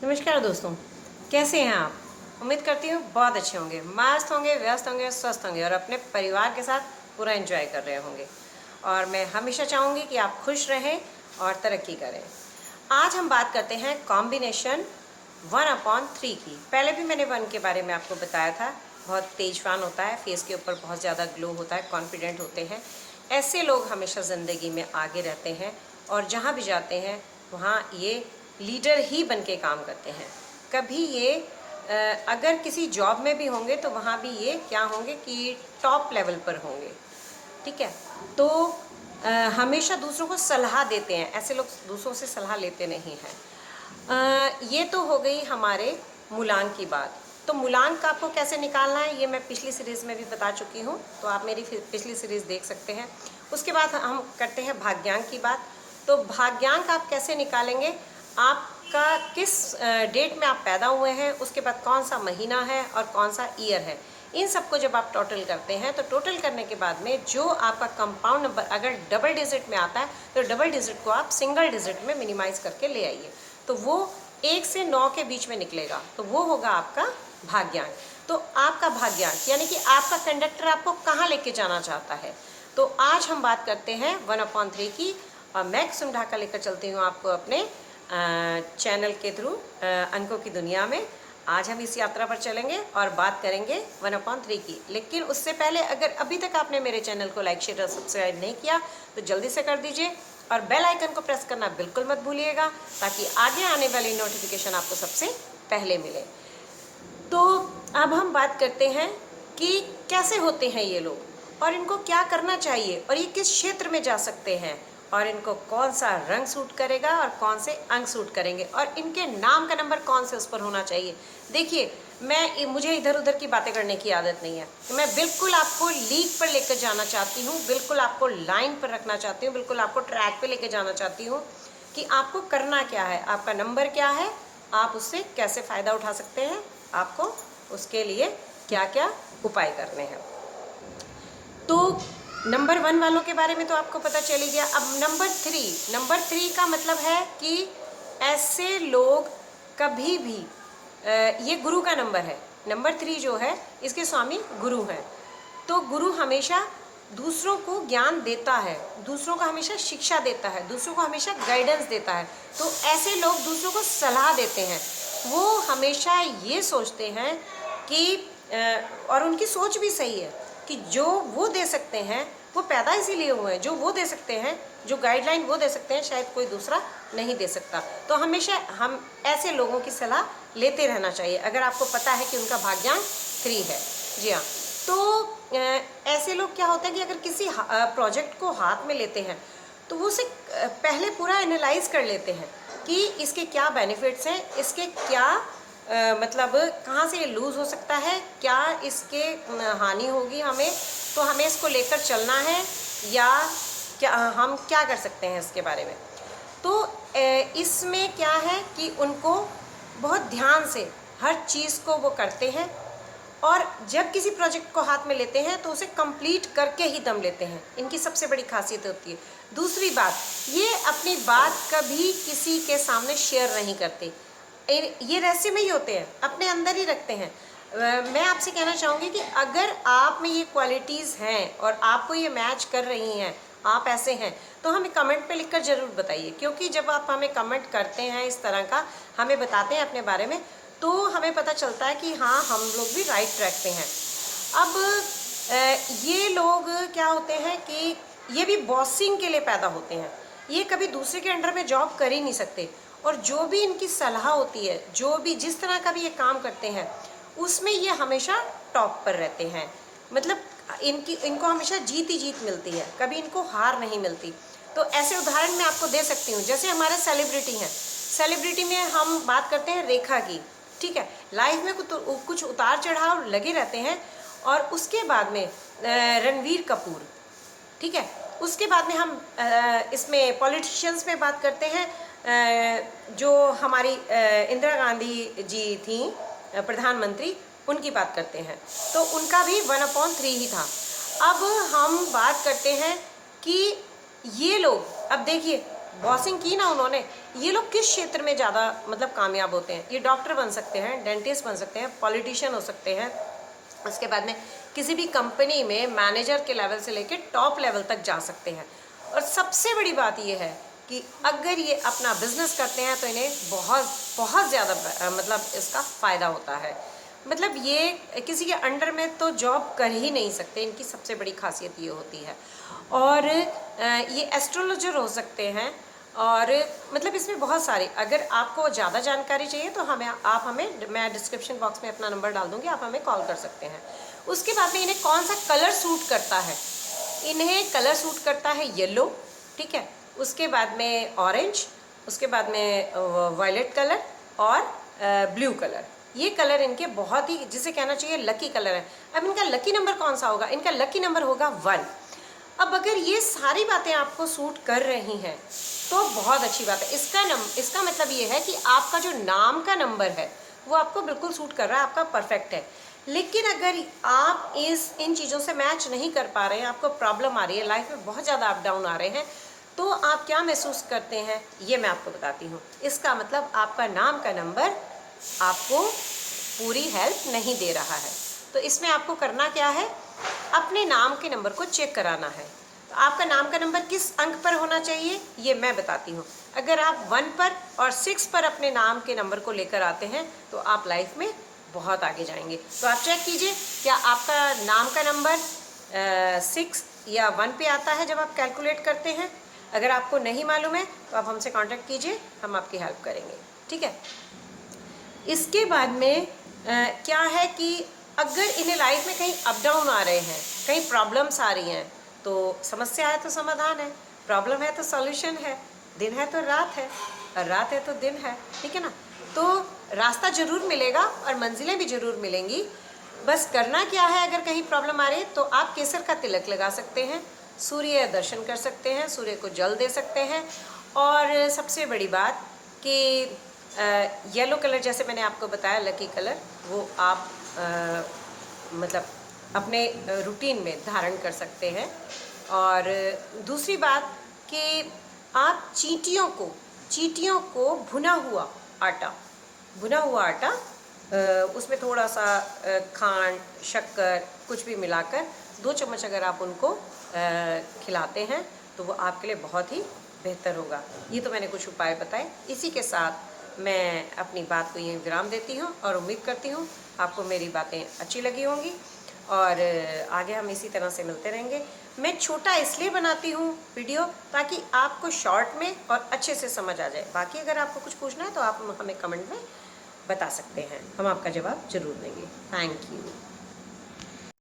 नमस्कार दोस्तों, कैसे हैं आप। उम्मीद करती हूँ बहुत अच्छे होंगे, मस्त होंगे, व्यस्त होंगे, स्वस्थ होंगे और अपने परिवार के साथ पूरा एंजॉय कर रहे होंगे। और मैं हमेशा चाहूँगी कि आप खुश रहें और तरक्की करें। आज हम बात करते हैं कॉम्बिनेशन 1/3 की। पहले भी मैंने 1 के बारे में आपको बताया था। बहुत तेजवान होता है, फेस के ऊपर बहुत ज़्यादा ग्लो होता है, कॉन्फिडेंट होते हैं। ऐसे लोग हमेशा ज़िंदगी में आगे रहते हैं और जहाँ भी जाते हैं वहाँ ये लीडर ही बन के काम करते हैं। कभी ये अगर किसी जॉब में भी होंगे तो वहाँ भी ये क्या होंगे कि टॉप लेवल पर होंगे। ठीक है, तो हमेशा दूसरों को सलाह देते हैं। ऐसे लोग दूसरों से सलाह लेते नहीं हैं। ये तो हो गई हमारे मूलांक की बात। तो मूलांक आपको कैसे निकालना है ये मैं पिछली सीरीज़ में भी बता चुकी हूँ, तो आप मेरी पिछली सीरीज़ देख सकते हैं। उसके बाद हम करते हैं भाग्यांक की बात। तो भाग्यांक आप कैसे निकालेंगे, आपका किस डेट में आप पैदा हुए हैं, उसके बाद कौन सा महीना है और कौन सा ईयर है, इन सबको जब आप टोटल करते हैं तो टोटल करने के बाद में जो आपका कंपाउंड नंबर अगर डबल डिजिट में आता है तो डबल डिजिट को आप सिंगल डिजिट में मिनिमाइज करके ले आइए, तो वो 1 से 9 के बीच में निकलेगा, तो वो होगा आपका भाग्यांक। तो आपका भाग्यांक यानी कि आपका कंडक्टर आपको कहाँ लेके जाना चाहता है। तो आज हम बात करते हैं 1/3 की और मैं कुसुम ढाका लेकर चलती हूँ आपको अपने चैनल के थ्रू अंकों की दुनिया में। आज हम इस यात्रा पर चलेंगे और बात करेंगे 1/3 की। लेकिन उससे पहले अगर अभी तक आपने मेरे चैनल को लाइक शेयर और सब्सक्राइब नहीं किया तो जल्दी से कर दीजिए और बेल आइकन को प्रेस करना बिल्कुल मत भूलिएगा, ताकि आगे आने वाली नोटिफिकेशन आपको सबसे पहले मिले। तो अब हम बात करते हैं कि कैसे होते हैं ये लोग और इनको क्या करना चाहिए और ये किस क्षेत्र में जा सकते हैं और इनको कौन सा रंग सूट करेगा और कौन से अंक सूट करेंगे और इनके नाम का नंबर कौन से उस पर होना चाहिए। देखिए, मुझे इधर उधर की बातें करने की आदत नहीं है। मैं बिल्कुल आपको लीक पर लेकर जाना चाहती हूँ, बिल्कुल आपको लाइन पर रखना चाहती हूँ, बिल्कुल आपको ट्रैक पे लेकर जाना चाहती हूँ कि आपको करना क्या है, आपका नंबर क्या है, आप उससे कैसे फ़ायदा उठा सकते हैं, आपको उसके लिए क्या क्या उपाय करने हैं। तो नंबर 1 वालों के बारे में तो आपको पता चल ही गया। अब नंबर 3 का मतलब है कि ऐसे लोग कभी भी ये गुरु का नंबर है। नंबर 3 जो है इसके स्वामी गुरु हैं। तो गुरु हमेशा दूसरों को ज्ञान देता है, दूसरों को हमेशा शिक्षा देता है, दूसरों को हमेशा गाइडेंस देता है। तो ऐसे लोग दूसरों को सलाह देते हैं। वो हमेशा ये सोचते हैं कि और उनकी सोच भी सही है कि जो वो दे सकते हैं, वो पैदा इसीलिए हुए हैं, जो वो दे सकते हैं, जो गाइडलाइन वो दे सकते हैं शायद कोई दूसरा नहीं दे सकता। तो हमेशा हम ऐसे लोगों की सलाह लेते रहना चाहिए अगर आपको पता है कि उनका भाग्यांक 3 है। जी हाँ, तो ऐसे लोग क्या होता है कि अगर किसी प्रोजेक्ट को हाथ में लेते हैं तो वो उसे पहले पूरा एनालाइज कर लेते हैं कि इसके क्या बेनिफिट्स हैं, इसके क्या मतलब कहाँ से ये लूज़ हो सकता है, क्या इसके हानि होगी हमें, तो हमें इसको लेकर चलना है या क्या हम क्या कर सकते हैं इसके बारे में। तो इसमें क्या है कि उनको बहुत ध्यान से हर चीज़ को वो करते हैं और जब किसी प्रोजेक्ट को हाथ में लेते हैं तो उसे कंप्लीट करके ही दम लेते हैं। इनकी सबसे बड़ी खासियत होती है। दूसरी बात, ये अपनी बात कभी किसी के सामने शेयर नहीं करते, ये रहस्यमय ही होते हैं, अपने अंदर ही रखते हैं। मैं आपसे कहना चाहूँगी कि अगर आप में ये क्वालिटीज़ हैं और आपको ये मैच कर रही हैं, आप ऐसे हैं, तो हमें कमेंट पे लिखकर ज़रूर बताइए, क्योंकि जब आप हमें कमेंट करते हैं इस तरह का, हमें बताते हैं अपने बारे में, तो हमें पता चलता है कि हाँ, हम लोग भी राइट ट्रैक पे हैं। अब ये लोग क्या होते हैं कि ये भी बॉसिंग के लिए पैदा होते हैं। ये कभी दूसरे के अंडर में जॉब कर ही नहीं सकते और जो भी इनकी सलाह होती है, जो भी जिस तरह का भी ये काम करते हैं, उसमें ये हमेशा टॉप पर रहते हैं। मतलब इनको हमेशा जीत ही जीत मिलती है, कभी इनको हार नहीं मिलती। तो ऐसे उदाहरण मैं आपको दे सकती हूँ। जैसे हमारे सेलिब्रिटी हैं, सेलिब्रिटी में हम बात करते हैं रेखा की। ठीक है, लाइफ में कुछ उतार चढ़ाव लगे रहते हैं और उसके बाद में रणवीर कपूर। ठीक है, उसके बाद में हम इसमें पॉलिटिशियंस में बात करते हैं। जो हमारी इंदिरा गांधी जी थी प्रधानमंत्री, उनकी बात करते हैं, तो उनका भी 1/3 ही था। अब हम बात करते हैं कि ये लोग, अब देखिए बॉसिंग की ना उन्होंने, ये लोग किस क्षेत्र में ज़्यादा मतलब कामयाब होते हैं? ये डॉक्टर बन सकते हैं, डेंटिस्ट बन सकते हैं, पॉलिटिशियन हो सकते हैं, उसके बाद में किसी भी कंपनी में मैनेजर के लेवल से लेकर टॉप लेवल तक जा सकते हैं। और सबसे बड़ी बात ये है कि अगर ये अपना बिजनेस करते हैं तो इन्हें बहुत बहुत ज़्यादा मतलब इसका फ़ायदा होता है। मतलब ये किसी के अंडर में तो जॉब कर ही नहीं सकते, इनकी सबसे बड़ी खासियत ये होती है। और ये एस्ट्रोलॉजर हो सकते हैं। और मतलब इसमें बहुत सारे, अगर आपको ज़्यादा जानकारी चाहिए तो मैं डिस्क्रिप्शन बॉक्स में अपना नंबर डाल दूँगी, आप हमें कॉल कर सकते हैं। उसके बाद में इन्हें कौन सा कलर सूट करता है? इन्हें कलर सूट करता है येलो, ठीक है, उसके बाद में ऑरेंज, उसके बाद में वायलेट कलर और ब्लू कलर। ये कलर इनके बहुत ही, जिसे कहना चाहिए लकी कलर है। अब इनका लकी नंबर कौन सा होगा? इनका लकी नंबर होगा 1। अब अगर ये सारी बातें आपको सूट कर रही हैं तो बहुत अच्छी बात है। इसका मतलब ये है कि आपका जो नाम का नंबर है वो आपको बिल्कुल सूट कर रहा है, आपका परफेक्ट है। लेकिन अगर आप इन चीज़ों से मैच नहीं कर पा रहे हैं, आपको प्रॉब्लम आ रही है, लाइफ में बहुत ज़्यादा अप डाउन आ रहे हैं, तो आप क्या महसूस करते हैं ये मैं आपको बताती हूँ। इसका मतलब आपका नाम का नंबर आपको पूरी हेल्प नहीं दे रहा है। तो इसमें आपको करना क्या है? अपने नाम के नंबर को चेक कराना है। तो आपका नाम का नंबर किस अंक पर होना चाहिए ये मैं बताती हूँ। अगर आप 1 पर और 6 पर अपने नाम के नंबर को लेकर आते हैं तो आप लाइफ में बहुत आगे जाएंगे। तो आप चेक कीजिए क्या आपका नाम का नंबर 6 या 1 पे आता है जब आप कैलकुलेट करते हैं। अगर आपको नहीं मालूम है तो आप हमसे कांटेक्ट कीजिए, हम आपकी हेल्प करेंगे, ठीक है। इसके बाद में क्या है कि अगर इन्हें लाइफ में कहीं अप डाउन आ रहे हैं, कहीं प्रॉब्लम्स आ रही हैं, तो समस्या है तो समाधान है, प्रॉब्लम है तो सॉल्यूशन है, दिन है तो रात है और रात है तो दिन है, ठीक है ना। तो रास्ता ज़रूर मिलेगा और मंजिलें भी ज़रूर मिलेंगी। बस करना क्या है, अगर कहीं प्रॉब्लम आ रही है तो आप केसर का तिलक लगा सकते हैं, सूर्य दर्शन कर सकते हैं, सूर्य को जल दे सकते हैं। और सबसे बड़ी बात कि येलो कलर, जैसे मैंने आपको बताया लकी कलर, वो आप मतलब अपने रूटीन में धारण कर सकते हैं। और दूसरी बात कि आप चींटियों को भुना हुआ आटा उसमें थोड़ा सा खांड, शक्कर कुछ भी मिलाकर 2 चम्मच अगर आप उनको खिलाते हैं तो वो आपके लिए बहुत ही बेहतर होगा। ये तो मैंने कुछ उपाय बताए। इसी के साथ मैं अपनी बात को यहीं विराम देती हूँ और उम्मीद करती हूँ आपको मेरी बातें अच्छी लगी होंगी और आगे हम इसी तरह से मिलते रहेंगे। मैं छोटा इसलिए बनाती हूँ वीडियो ताकि आपको शॉर्ट में और अच्छे से समझ आ जाए। बाकी अगर आपको कुछ पूछना है तो आप हमें कमेंट में बता सकते हैं, हम आपका जवाब ज़रूर देंगे। Thank you.